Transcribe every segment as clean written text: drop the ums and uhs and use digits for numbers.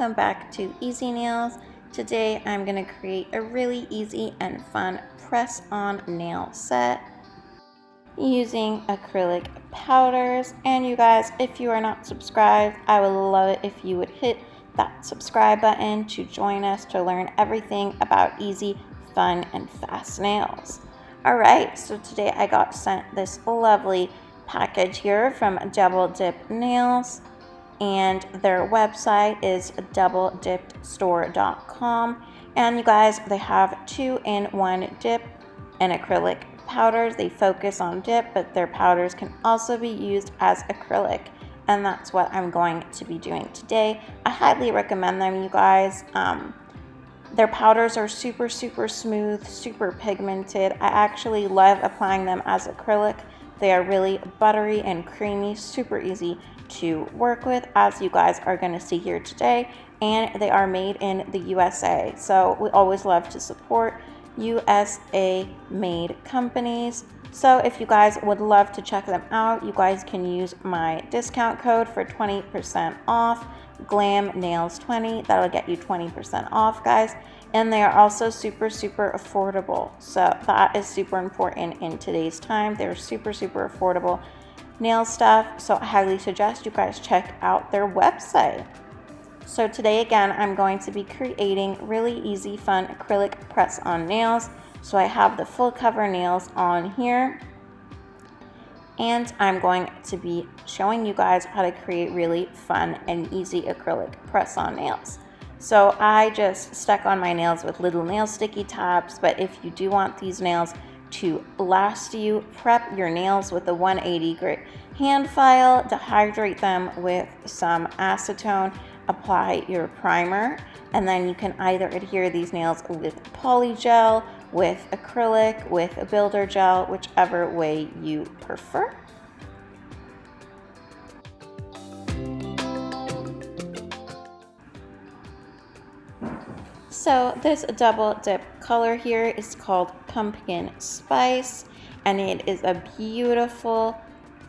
welcome back to Easy Nails. Today I'm going to create a really easy and fun press-on nail set using acrylic powders. And you guys, if you are not subscribed, I would love it if you would hit that subscribe button to join us to learn everything about easy, fun, and fast nails. Alright, so today I got sent this lovely package here from Double Dip Nails, and their website is doubledippedstore.com. And you guys, they have 2-in-1 dip and acrylic powders. They focus on dip, but their powders can also be used as acrylic, and that's what I'm going to be doing today. I highly recommend them, you guys. Their powders are super smooth, super pigmented. I actually love applying them as acrylic. They are really buttery and creamy, super easy to work with, as you guys are going to see here today, and they are made in the USA. So we always love to support USA made companies. So if you guys would love to check them out, you guys can use my discount code for 20% off, GlamNails20. That'll get you 20% off, guys. And they are also super affordable. So that is super important in today's time. They're super affordable nail stuff. So I highly suggest you guys check out their website. So today, again, I'm going to be creating really easy, fun acrylic press-on nails. So I have the full cover nails on here, and I'm going to be showing you guys how to create really fun and easy acrylic press-on nails. So I just stuck on my nails with little nail sticky tabs, but if you do want these nails to last you, prep your nails with a 180 grit hand file, dehydrate them with some acetone, apply your primer, and then you can either adhere these nails with poly gel, with acrylic, with a builder gel, whichever way you prefer. So this double dip color here is called Pumpkin Spice, and it is a beautiful,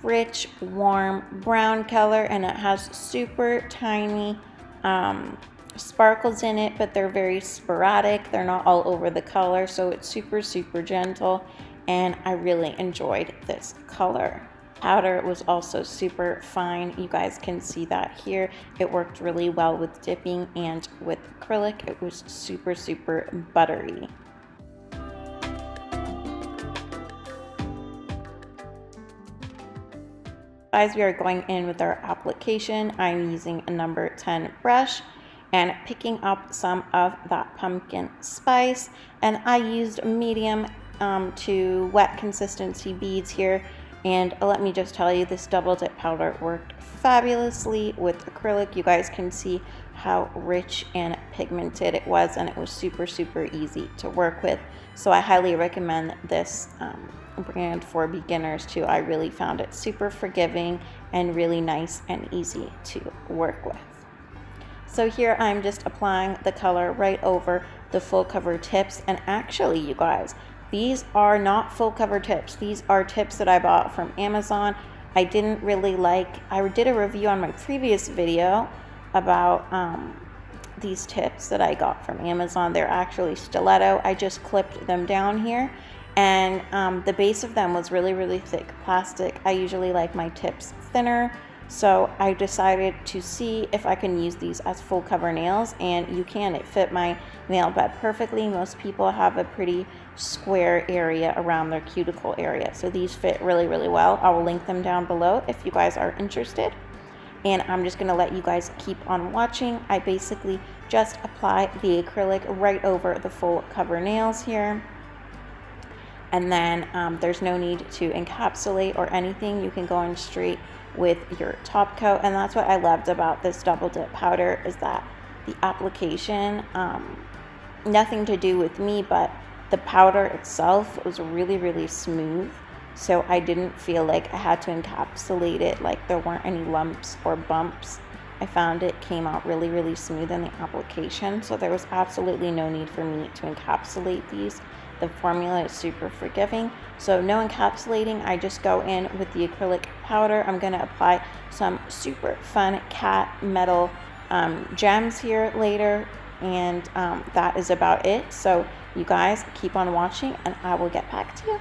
rich, warm brown color, and it has super tiny sparkles in it, but they're very sporadic. They're not all over the color, so it's super gentle, and I really enjoyed this color. Powder was also super fine. You guys can see that here. It worked really well with dipping, and with acrylic it was super buttery. As we are going in with our application, I'm using a number 10 brush and picking up some of that pumpkin spice, and I used medium to wet consistency beads here. And let me just tell you, this double dip powder worked fabulously with acrylic. You guys can see how rich and pigmented it was, and it was super easy to work with. So I highly recommend this brand for beginners too. I really found it super forgiving and really nice and easy to work with. So here I'm just applying the color right over the full cover tips, and actually, you guys, these are not full cover tips. These are tips that I bought from Amazon. I didn't really like, I did a review on my previous video about these tips that I got from Amazon. They're actually stiletto. I just clipped them down here, and the base of them was really thick plastic. I usually like my tips thinner, so I decided to see if I can use these as full cover nails, and you can. It fit my nail bed perfectly. Most people have a pretty square area around their cuticle area, so these fit really well. I will link them down below if you guys are interested, and I'm just going to let you guys keep on watching. I basically just apply the acrylic right over the full cover nails here, and then there's no need to encapsulate or anything. You can go in straight with your top coat, and that's what I loved about this double dip powder, is that the application, nothing to do with me, but the powder itself was really smooth, so I didn't feel like I had to encapsulate it, like there weren't any lumps or bumps. I found it came out really smooth in the application, so there was absolutely no need for me to encapsulate these. The formula is super forgiving, so no encapsulating. I just go in with the acrylic powder. I'm going to apply some super fun cat metal gems here later, and that is about it. So you guys keep on watching and I will get back to you.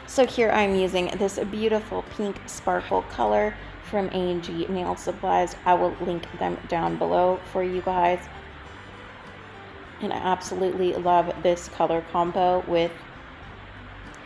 So here I'm using this beautiful pink sparkle color from A&G Nail Supplies. I will link them down below for you guys. And I absolutely love this color combo with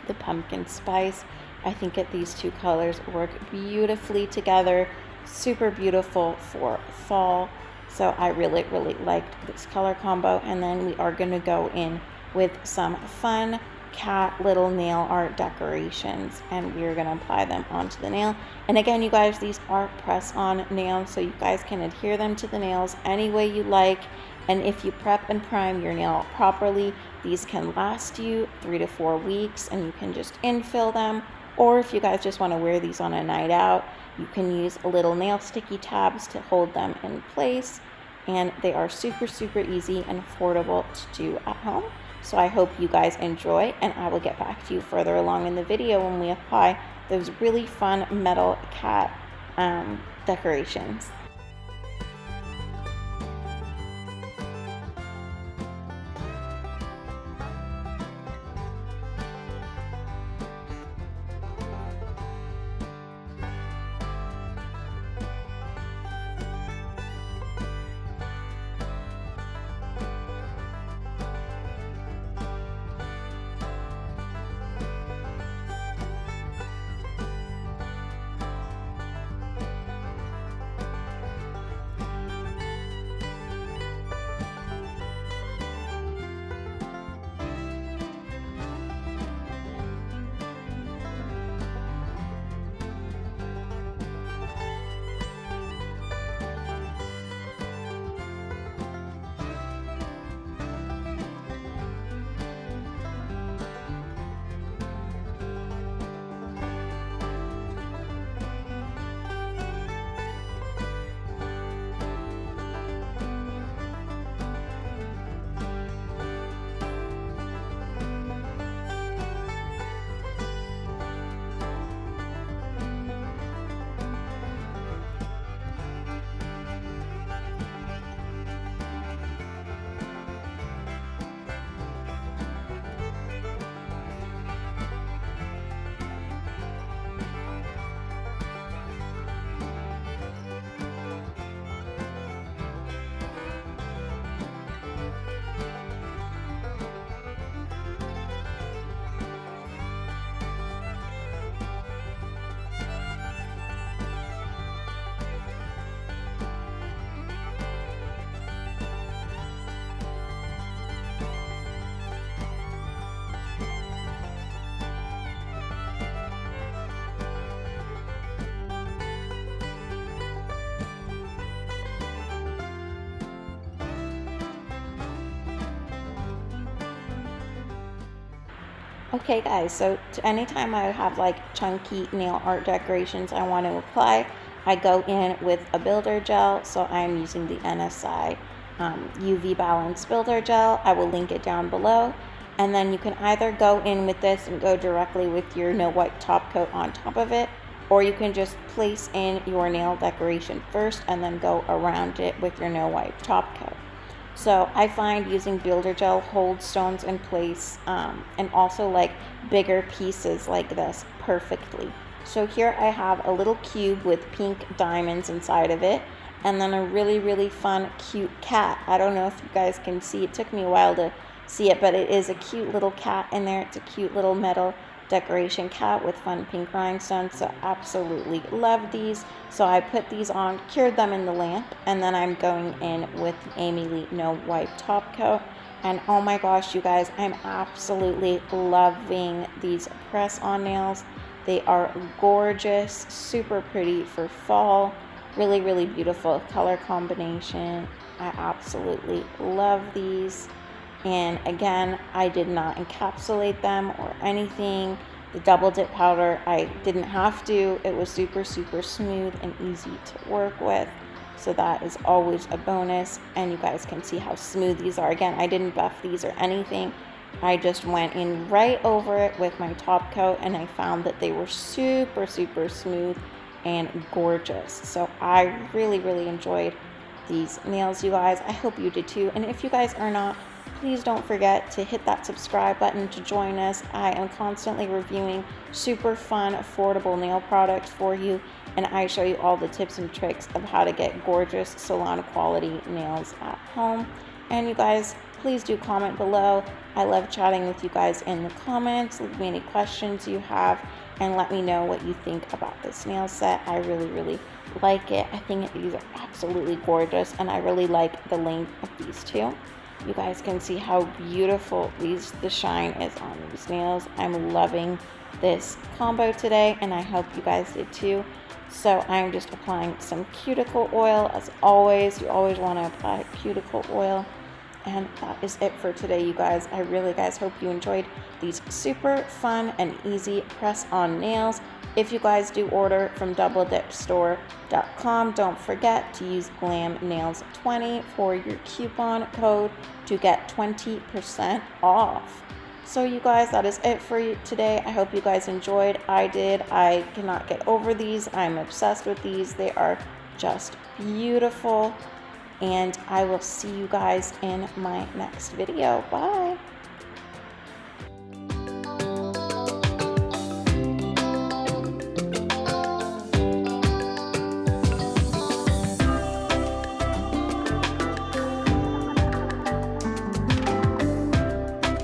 the pumpkin spice. I think that these two colors work beautifully together. Super beautiful for fall. So I really liked this color combo. And then we are going to go in with some fun cat little nail art decorations, and we're going to apply them onto the nail. And again, you guys, these are press on nails, so you guys can adhere them to the nails any way you like. And if you prep and prime your nail properly, these can last you 3 to 4 weeks, and you can just infill them. Or if you guys just want to wear these on a night out, you can use little nail sticky tabs to hold them in place. And they are super easy and affordable to do at home. So I hope you guys enjoy, and I will get back to you further along in the video when we apply those really fun metal cat decorations. Okay guys, so anytime I have like chunky nail art decorations I want to apply, I go in with a builder gel. So I'm using the NSI UV Balance Builder Gel. I will link it down below. And then you can either go in with this and go directly with your no wipe top coat on top of it, or you can just place in your nail decoration first and then go around it with your no wipe top coat. So I find using builder gel holds stones in place, and also like bigger pieces like this perfectly. So here I have a little cube with pink diamonds inside of it, and then a really fun cute cat. I don't know if you guys can see, it took me a while to see it, but it is a cute little cat in there. It's a cute little metal decoration cat with fun pink rhinestones. So absolutely love these. So I put these on, cured them in the lamp, and then I'm going in with the aimeili no wipe top coat. And oh my gosh, you guys, I'm absolutely loving these press on nails. They are gorgeous, super pretty for fall. Really beautiful color combination. I absolutely love these. And again, I did not encapsulate them or anything. The double dip powder, I didn't have to. It was super smooth and easy to work with. so that is always a bonus. And you guys can see how smooth these are. Again, I didn't buff these or anything. I just went in right over it with my top coat, and I found that they were super, super smooth and gorgeous. So I really, really enjoyed these nails, you guys. I hope you did too. And if you guys are not, please don't forget to hit that subscribe button to join us. I am constantly reviewing super fun, affordable nail products for you, and I show you all the tips and tricks of how to get gorgeous salon quality nails at home. And you guys, please do comment below. I love chatting with you guys in the comments. Leave me any questions you have and let me know what you think about this nail set. I really, really like it. I think these are absolutely gorgeous, and I really like the length of these two. You guys can see how beautiful the shine is on these nails. I'm loving this combo today, and I hope you guys did too. So I'm just applying some cuticle oil. As always, you always want to apply cuticle oil. And that is it for today, you guys. I really, guys, hope you enjoyed these super fun and easy press-on nails. If you guys do order from doubledipstore.com, don't forget to use GlamNails20 for your coupon code to get 20% off. So you guys, that is it for you today. I hope you guys enjoyed. I did. I cannot get over these. I'm obsessed with these. They are just beautiful. And I will see you guys in my next video. Bye.